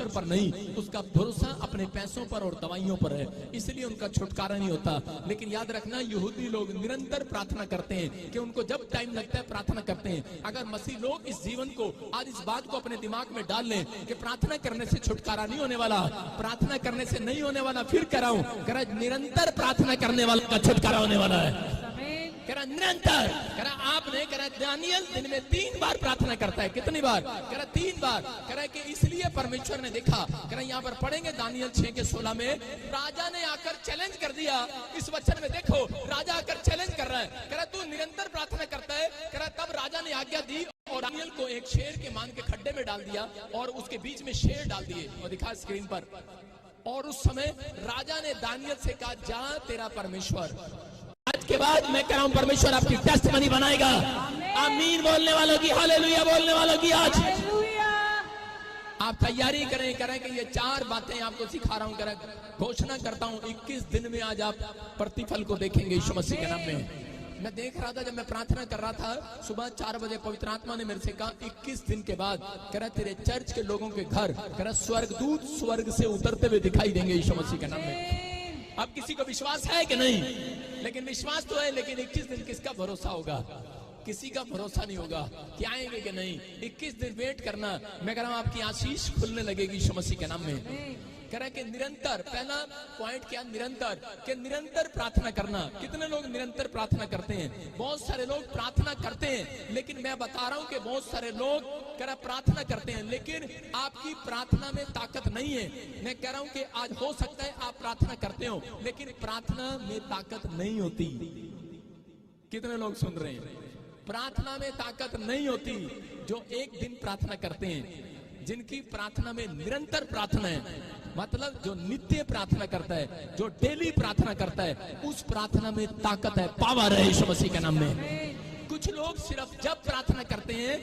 परमेश्वर पर नहीं, उसका भरोसा अपने पैसों पर और दवाइयों पर है, इसलिए उनका छुटकारा नहीं होता। लेकिन याद रखना, यहूदी लोग निरंतर प्रार्थना करते हैं कि उनको जब टाइम लगता है प्रार्थना करते हैं। अगर मसीह लोग इस जीवन को, आज इस बात को अपने दिमाग में डाल लें कि प्रार्थना करने से छुटकारा नहीं होने वाला, प्रार्थना करने से नहीं होने वाला, फिर कह रहा हूं, कह रहा निरंतर प्रार्थना करने वाला का छुटकारा होने वाला है। कह रहा निरंतर, कह रहा आपने, कह रहा दानियल दिन में 3 बार प्रार्थना करता है। कितनी बार? कह रहा 3 बार। कह रहा कि इसलिए परमेश्वर ने देखा, कह रहा यहाँ पर पढ़ेंगे दानियल 6:16 में, राजा ने आकर चैलेंज कर दिया। इस वचन में देखो, राजा आकर चैलेंज कर रहा है, कह रहा तू निरंतर प्रार्थना करता है। कह रहा तब राजा ने आज्ञा दी और दानियल को एक शेर के मान के खड्डे में डाल दिया और उसके बीच में शेर डाल दिए, और दिखा स्क्रीन पर। और उस समय राजा ने दानियल से कहा, जा तेरा परमेश्वर, आज के बाद मैं कह रहा हूं परमेश्वर आपकी टेस्टमनी बनाएगा। आमीन बोलने वालों की, हालेलुया बोलने वालों की आज आप तैयारी करें कि ये 4 बातें आपको सिखा रहा हूं। करें घोषणा करता हूं 21 दिन में आज आप प्रतिफल को देखेंगे यीशु मसीह के नाम में। मैं देख रहा था, जब मैं प्रार्थना कर रहा था सुबह 4 बजे, पवित्र आत्मा ने मेरे से कहा 21 दिन के बाद कह रहा तेरे चर्च के लोगों के घर, कह रहा स्वर्गदूत स्वर्ग से उतरते हुए दिखाई देंगे यीशु मसीह के नाम में। अब किसी को विश्वास है कि नहीं? लेकिन विश्वास तो है, लेकिन 21 दिन किसका भरोसा होगा? किसी का भरोसा नहीं होगा कि आएंगे कि नहीं। 21 दिन वेट करना। मैं कह रहा हूं आपकी आशीष खुलने लगेगी यीशु मसीह के नाम में। कह रहा है कि निरंतर, पहला पॉइंट क्या? निरंतर, कि निरंतर प्रार्थना करना। कितने लोग निरंतर प्रार्थना करते हैं? बहुत सारे लोग प्रार्थना करते हैं, लेकिन मैं बता रहा हूं कि बहुत सारे लोग कह रहा प्रार्थना करते हैं लेकिन आपकी प्रार्थना में ताकत नहीं है। मैं कह रहा हूं कि आज हो सकता है आप प्रार्थना करते हो लेकिन प्रार्थना में ताकत नहीं होती। कितने लोग सुन रहे हैं? प्रार्थना में ताकत नहीं होती। जो एक दिन प्रार्थना करते हैं, जिनकी प्रार्थना में निरंतर प्रार्थना है, मतलब जो नित्य प्रार्थना करता है, जो डेली प्रार्थना करता है, उस प्रार्थना में ताकत है, पावर है यीशु मसीह के नाम में। कुछ लोग सिर्फ जब प्रार्थना करते हैं,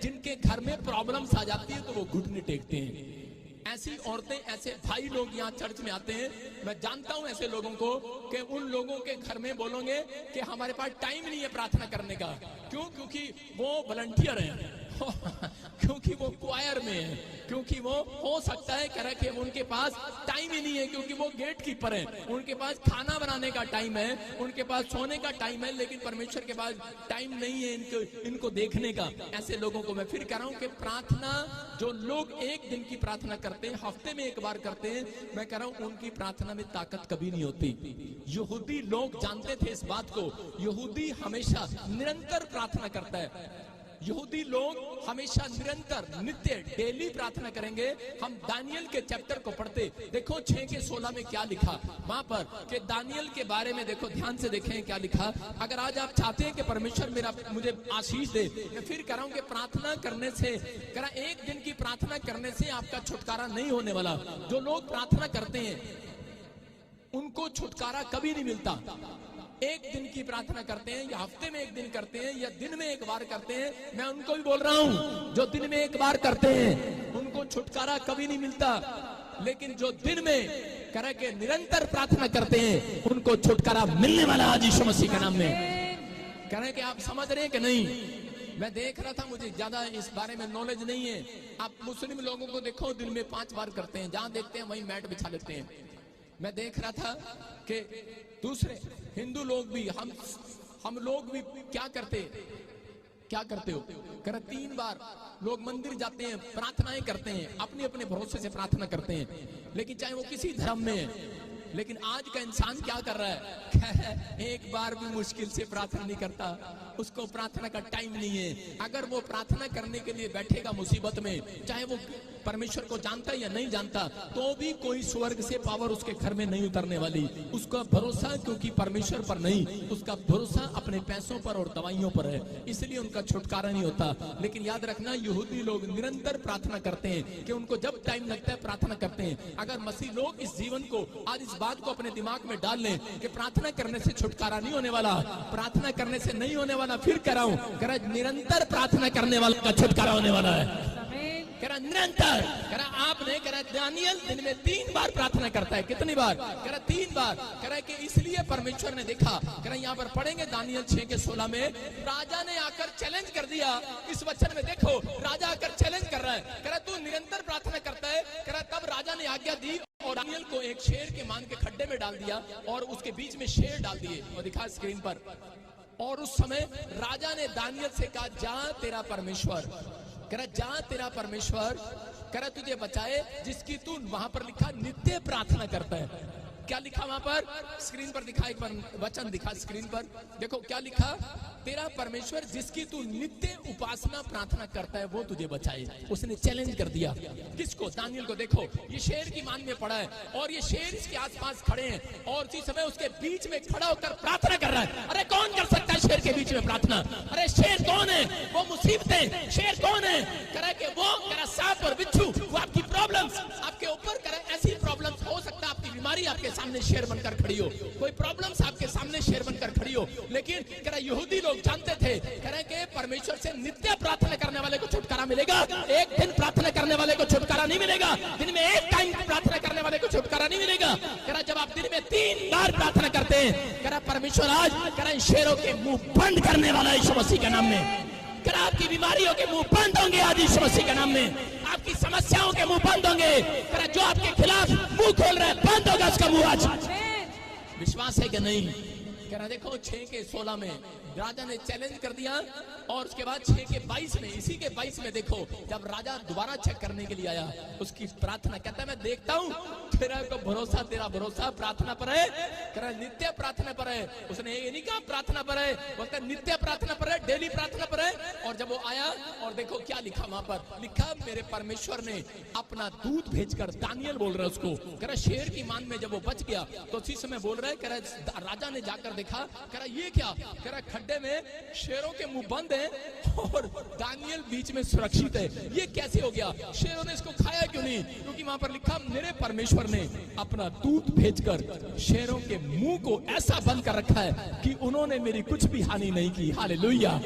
जिनके घर में प्रॉब्लम्स आ जाती है, तो वो घुटने टेकते हैं। ऐसी औरतें, ऐसे भाई लोग यहाँ चर्च में आते हैं, मैं जानता हूं ऐसे लोगों को, कि उन लोगों के घर में बोलोगे कि हमारे पास टाइम नहीं है प्रार्थना करने का। क्यों? क्योंकि वो वॉलंटियर हैं क्योंकि वो क्वायर में है, क्योंकि वो हो सकता है कह रहा कि उनके पास टाइम ही नहीं है, क्योंकि वो गेट कीपर है, उनके पास खाना बनाने का टाइम है, उनके पास सोने का टाइम है, लेकिन परमेश्वर के पास टाइम नहीं है इनको देखने का। ऐसे लोगों को मैं फिर कह रहा हूं कि प्रार्थना, जो लोग एक दिन की प्रार्थना करते हैं, हफ्ते में एक बार करते हैं, मैं कह रहा हूं उनकी प्रार्थना में ताकत कभी नहीं होती। यहूदी लोग जानते थे इस बात को। यहूदी हमेशा निरंतर प्रार्थना करता है। यहूदी लोग हमेशा निरंतर, नित्य, डेली प्रार्थना करेंगे। हम दानियल के चैप्टर को पढ़ते, देखो 6:16 में क्या लिखा वहां पर, कि दानियल के बारे में देखो, ध्यान से देखें क्या लिखा। अगर आज आप चाहते हैं कि परमेश्वर मुझे आशीष दे, मैं फिर कह रहा हूं कि प्रार्थना करने से, कह रहा एक दिन की प्रार्थना करने से आपका छुटकारा नहीं होने वाला। जो लोग प्रार्थना करते हैं उनको छुटकारा कभी नहीं मिलता। एक दिन की प्रार्थना करते हैं, या हफ्ते में एक दिन करते हैं, या दिन में एक बार करते हैं, मैं उनको भी बोल रहा हूं, जो दिन में एक बार करते हैं उनको छुटकारा कभी नहीं मिलता। लेकिन जो दिन में कह के निरंतर प्रार्थना करते हैं, उनको छुटकारा मिलने वाला आज यीशु मसीह के नाम में। कह रहे कि आप समझ रहे हैं कि नहीं? मैं देख रहा था, मुझे ज्यादा इस बारे में नॉलेज नहीं है। आप मुस्लिम लोगों को देखो, दिन में 5 बार करते हैं, जहां देखते हैं वहीं मैट बिछा लेते हैं। मैं देख रहा था कि दूसरे हिंदू लोग भी, हम लोग भी क्या करते हो? कर 3 बार लोग मंदिर जाते हैं, प्रार्थनाएं करते हैं, अपने अपने भरोसे से प्रार्थना करते हैं, लेकिन चाहे वो किसी धर्म में है। लेकिन आज का इंसान क्या कर रहा है? एक बार भी मुश्किल से प्रार्थना नहीं करता, उसको प्रार्थना का टाइम नहीं है। अगर वो प्रार्थना करने के लिए बैठेगा मुसीबत में, चाहे वो परमेश्वर को जानता है या नहीं जानता, तो भी कोई स्वर्ग से पावर उसके घर में नहीं उतरने वाली। उसका भरोसा, क्योंकि परमेश्वर पर नहीं, उसका भरोसा अपने पैसों पर और दवाइयों पर है, इसलिए उनका छुटकारा नहीं होता। लेकिन याद रखना, यहूदी लोग निरंतर प्रार्थना करते हैं कि उनको जब टाइम लगता है प्रार्थना करते हैं। अगर मसीह लोग इस जीवन को, आज इस बात को अपने दिमाग में डाल लें कि प्रार्थना करने से छुटकारा नहीं होने वाला, प्रार्थना करने से नहीं होने वाला, फिर कह रहा हूं, कह रहा निरंतर प्रार्थना करने वाला का छुटकारा होने वाला है। कह रहा निरंतर, कह रहा आपने, कह रहा दानियल दिन में 3 बार प्रार्थना करता है। कितनी बार? कह रहा 3 बार। कह रहा कि इसलिए परमेश्वर ने देखा, कह रहा यहाँ पर पढ़ेंगे दानियल 6:16 में, राजा ने आकर चैलेंज कर दिया। इस वचन में देखो, राजा आकर चैलेंज कर रहा है, कह रहा तू निरंतर प्रार्थना करता है, कह रहा आज्ञा दी और दानियल को एक शेर के मान के खड्डे में डाल दिया और उसके बीच में शेर डाल दिए और दिखा स्क्रीन पर। और उस समय राजा ने दानियल से कहा, जा तेरा परमेश्वर, कह रहा जा तेरा परमेश्वर कह रहा तुझे बचाए, जिसकी तू, वहां पर लिखा नित्य प्रार्थना करता है। क्या लिखा वहां पर? स्क्रीन पर दिखा, एक बार वचन दिखा स्क्रीन पर, देखो क्या लिखा, तेरा परमेश्वर जिसकी तू नित्य उपासना प्रार्थना करता है वो तुझे बचाए। उसने चैलेंज कर दिया किसको? दानियल को। देखो ये शेर की मान में पड़ा है और ये शेर इसके आसपास खड़े हैं और उसी समय उसके बीच में खड़ा होकर प्रार्थना कर रहा है। अरे कौन कर सकता है शेर के बीच में प्रार्थना? अरे शेर कौन है? वो मुसीबतें। शेर कौन है? करे कि वो करे सांप और बिच्छू, वो आपकी प्रॉब्लम्स आपके ऊपर करे, ऐसी प्रॉब्लम्स हो सकता है आपकी बीमारी आपके सामने शेर बनकर खड़ी हो, कोई प्रॉब्लम्स आपके सामने शेर बनकर खड़ी हो। लेकिन कह रहा यहूदी लोग जानते थे, कह रहे कि परमेश्वर से नित्य प्रार्थना करने वाले को छुटकारा मिलेगा, एक दिन प्रार्थना करने वाले को छुटकारा नहीं मिलेगा, दिन में एक टाइम प्रार्थना करने वाले को छुटकारा नहीं मिलेगा। कह रहा जब आप दिन में 3 बार प्रार्थना करते हैं, कह रहा परमेश्वर आज कह रहा शेरों के मुंह बंद करने वाला यीशु मसीह के नाम में। कह रहा आपकी बीमारियों के मुंह बंद होंगे आज यीशु मसीह के नाम में, आपकी समस्याओं के मुंह बंद होंगे। कह रहा जो आपके खिलाफ मुंह खोल रहा है बंद होगा उसका मुंह आज। विश्वास है कि नहीं? कह रहा देखो 6 के 16 में राजा ने चैलेंज कर दिया और उसके बाद 6 के 22 में, इसी के 22 में देखो जब राजा दोबारा चेक करने के लिए आया, उसकी प्रार्थना, कहता है मैं देखता हूं तेरा को भरोसा, तेरा भरोसा प्रार्थना पर है, कह रहा नित्य प्रार्थना पर है। उसने ये नहीं कहा प्रार्थना पर है, बोलता नित्य प्रार्थना पर है, डेली प्रार्थना पर है। और जब वो आया और देखो क्या लिखा वहां पर, लिखा मेरे परमेश्वर ने अपना दूत भेजकर, दानियल बोल रहा है उसको, कह रहा शेर की मान में जब वो बच गया तो उसी समय बोल रहा है, कह रहा राजा ने जाकर देखा, कह रहा ये क्या, कह रहा खड्डे में शेरों के मुंह बंद है और दानियल बीच में सुरक्षित है, ये कैसे हो गया? शेरों ने इसको खाया क्यों नहीं? क्योंकि वहां पर लिखा मेरे परमेश्वर ने अपना दूत भेजकर शेरों के मुंह को ऐसा बंद कर रखा है कि उन्होंने मेरी कुछ भी हानि नहीं की। हालेलुया।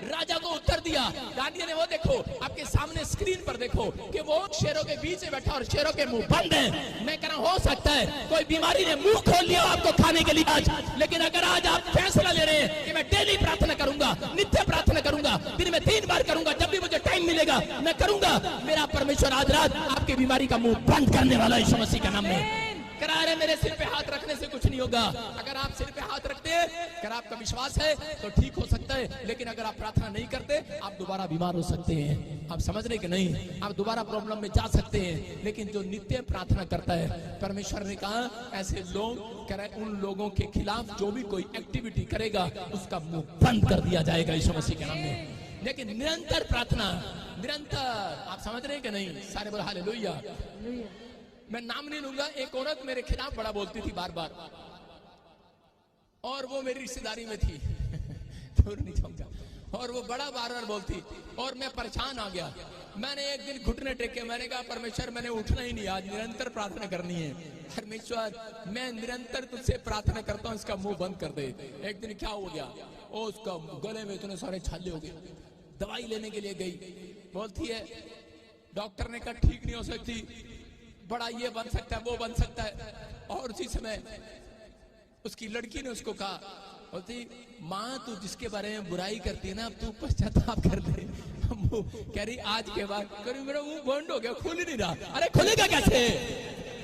राजा को उत्तर दिया दानियल ने, वो देखो आपके सामने स्क्रीन पर देखो कि वो शेरों के बीच में बैठा और शेरों के मुंह बंद है। मैं कह रहा हूं हो सकता है कोई बीमारी ने मुंह खोल लिया आपको खाने के लिए आज, लेकिन अगर आज आप फैसला ले रहे हैं कि मैं डेली प्रार्थना करूंगा, नित्य प्रार्थना करूंगा, दिन में 3 बार करूंगा, जब भी मुझे टाइम मिलेगा मैं करूंगा, मेरा परमेश्वर आज रात आपकी बीमारी का मुंह बंद करने वाला है यीशु मसीह के नाम में। करा रहे मेरे सिर पे हाथ रखने से कुछ नहीं होगा। अगर आप सिर पे हाथ रखते हैं, अगर आपका विश्वास है तो ठीक हो सकता है, लेकिन अगर आप प्रार्थना नहीं करते आप दोबारा बीमार हो सकते हैं। आप समझ रहे कि नहीं? आप दोबारा प्रॉब्लम में जा सकते हैं। लेकिन जो नित्य प्रार्थना करता है, परमेश्वर ने कहा ऐसे लोग, कह रहे उन लोगों के खिलाफ जो भी कोई एक्टिविटी करेगा उसका मुंह बंद कर दिया जाएगा यीशु मसीह के नाम में। लेकिन निरंतर प्रार्थना, निरंतर, आप समझ रहे कि नहीं? सारे बोल हालेलुया। मैं नाम नहीं लूंगा, एक औरत मेरे खिलाफ बड़ा बोलती थी बार बार और वो मेरी रिश्तेदारी में थी दूर नहीं जाऊंगा, और वो बड़ा बार बार बोलती और मैं परेशान आ गया। मैंने एक दिन घुटने टेके, मैंने कहा परमेश्वर मैंने उठना ही नहीं, आज निरंतर प्रार्थना करनी है। परमेश्वर मैं निरंतर तुझसे प्रार्थना करता हूँ, इसका मुंह बंद कर दे। एक दिन क्या हो गया, ओ उसका गले में इतने सारे छाले हो गए। दवाई लेने के लिए गई, बोलती है डॉक्टर ने कहा ठीक नहीं हो सकती, बड़ा ये बन सकता है वो बन सकता है। और उसी समय उसकी लड़की ने उसको कहा, बोलती माँ तू जिसके बारे में बुराई करती है ना, अब तू पश्चाताप कर दे। कह रही आज के बाद मेरा मुंह बंद हो गया, खुल ही नहीं रहा। अरे खुलेगा कैसे?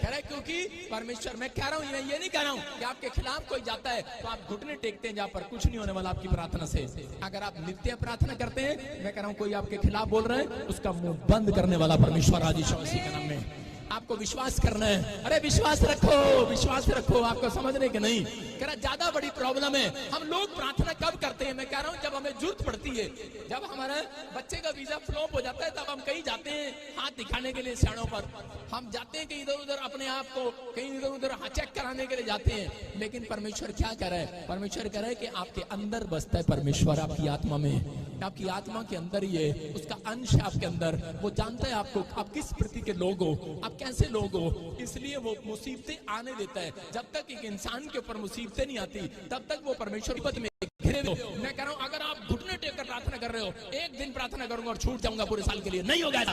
कह रहे क्योंकि परमेश्वर, मैं कह रहा हूँ ये नहीं कह रहा हूँ कि आपके खिलाफ कोई जाता है तो आप घुटने टेकते हैं, जहाँ पर कुछ नहीं होने वाला आपकी प्रार्थना से। अगर आप नित्य प्रार्थना करते हैं, मैं कह रहा हूँ कोई आपके खिलाफ बोल रहे हैं, उसका मुंह बंद करने वाला परमेश्वर आज यीशु मसीह के नाम में। आपको विश्वास करना है। अरे विश्वास रखो, विश्वास रखो। आपको समझने के नहीं, कह रहा ज्यादा बड़ी प्रॉब्लम है। हम लोग प्रार्थना कब करते हैं? मैं कह रहा हूँ जब हमें जरूरत पड़ती है, जब हमारा बच्चे का वीजा फ्लॉप हो जाता है, तब हम कहीं जाते हैं हाथ दिखाने के लिए सियाणों पर, हम जाते हैं कहीं इधर उधर अपने आप को कहीं इधर उधर चेक कराने के लिए जाते हैं। लेकिन परमेश्वर क्या कर रहा है? परमेश्वर कह रहा है कि आपके अंदर बसता है परमेश्वर, आपकी आत्मा में, आपकी आत्मा के अंदर ही है, उसका अंश है आपके अंदर। वो जानता है आपको, आप किस प्रति के लोग हो, आप कैसे लोग हो, इसलिए वो मुसीबतें आने देता है। जब तक एक इंसान के ऊपर मुसीबतें नहीं आती तब तक वो परमेश्वर पद में घिरे हो। मैं कह रहा हूं अगर आप घुटने टेक कर प्रार्थना कर रहे हो, एक दिन प्रार्थना करूंगा और छूट जाऊंगा पूरे साल के लिए, नहीं होगा।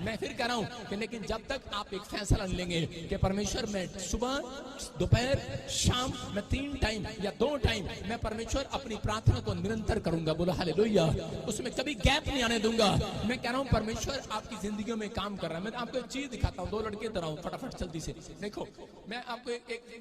मैं फिर कह रहा हूं कि लेकिन जब तक आप एक फैसला नहीं लेंगे कि परमेश्वर मैं सुबह, दोपहर, शाम, मैं 3 टाइम या 2 टाइम मैं परमेश्वर अपनी प्रार्थना को निरंतर करूंगा, बोलो हालेलुया, उसमें कभी गैप नहीं आने दूंगा। मैं कह रहा हूं परमेश्वर आपकी जिंदगी में काम कर रहा है। मैं आपको एक चीज दिखाता हूं, 2 लड़के इधर आओ फटाफट जल्दी से। देखो मैं आपको एक